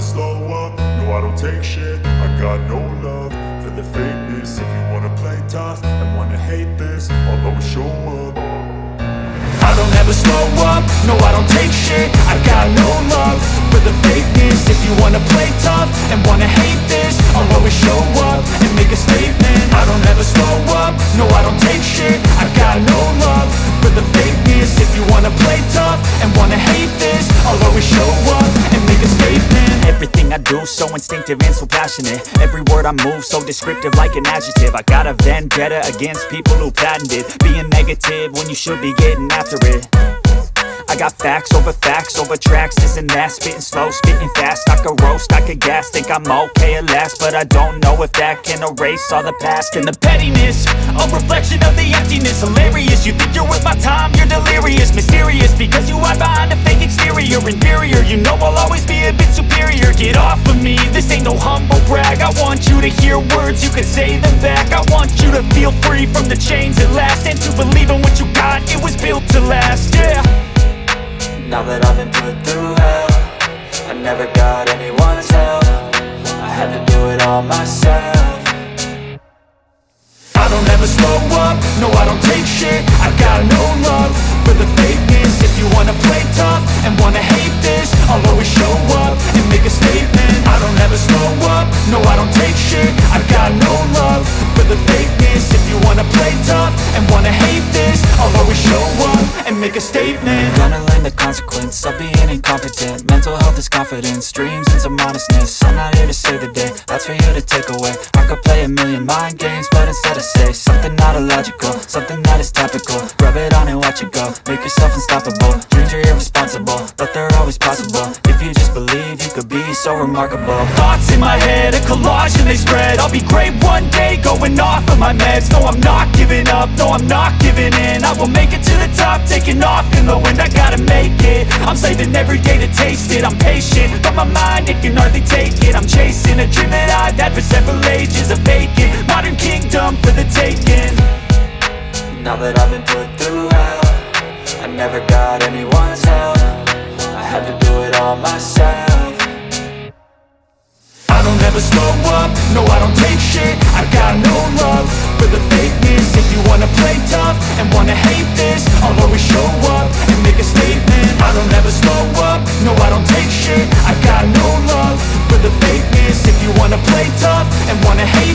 slow up, no I don't take shit. I got no love for the fakeness. If you wanna play tough and wanna hate this, I'll always show up. I don't ever slow up, no I don't take shit. I got no love for the fakeness. If you wanna play tough and wanna hate this, I'll always show up and make a statement. I don't ever slow up, no I don't take shit. I got no love for the fakeness. If you wanna play tough and wanna hate this, I'll always show up and make a statement. Everything I do so instinctive and so passionate. Every word I move so descriptive like an adjective. I got a vendetta against people who patented being negative when you should be getting after it. I got facts over tracks, this and that. Spitting slow, spitting fast, I could roast, I could gas. Think I'm okay at last, but I don't know if that can erase all the past. And the pettiness, a reflection of the emptiness. Hilarious, you think you're worth my time, you're delirious. Mysterious, because you hide behind a fake exterior. Inferior, you know I'll always be a bit superior. Get off of me, this ain't no humble brag. I want you to hear words, you can say them back. I want you to feel free from the chains at last, and to believe in what you got, it was built to last, yeah. Now that I've been put through hell, I never got anyone's help. I had to do it all myself. I don't ever slow up, no I don't take shit. I got no love for the fakeness. If you wanna play tough and wanna hate this, I'll always show up and make a statement. I don't ever slow up, no I don't take shit. I got no love for the fakeness. If you wanna play tough and wanna hate this, I'll always show up and make a statement. Gonna learn the consequence of being incompetent. Mental health is confidence, dreams and some honestness. I'm not here to save the day, that's for you to take away. I could play a million mind games, but instead I say something not illogical, something that is topical. Rub it on and watch it go, make yourself unstoppable. Dreams are irresponsible, but they're always possible. If you just believe, you could be so remarkable. Thoughts in my head, a collage and they spread. I'll be great one day, going off of my meds. No, I'm not giving up, no, I'm not giving in. I will make it to the top, taking off in the wind. I gotta make it, I'm saving every day to taste it. I'm patient, but my mind, it can hardly take it. I'm chasing a dream that I've had for several ages. A vacant, modern kingdom for the taking. Now that I've been put through hell, I never got anyone's help. I had to do it all myself. I don't ever slow up, no I don't take shit. I got no love for the fakeness. If you wanna play tough and wanna hate this, I'll always show up and make a statement. I don't ever slow up, no I don't take shit. I got no love for the fakeness. If you wanna play tough and wanna hate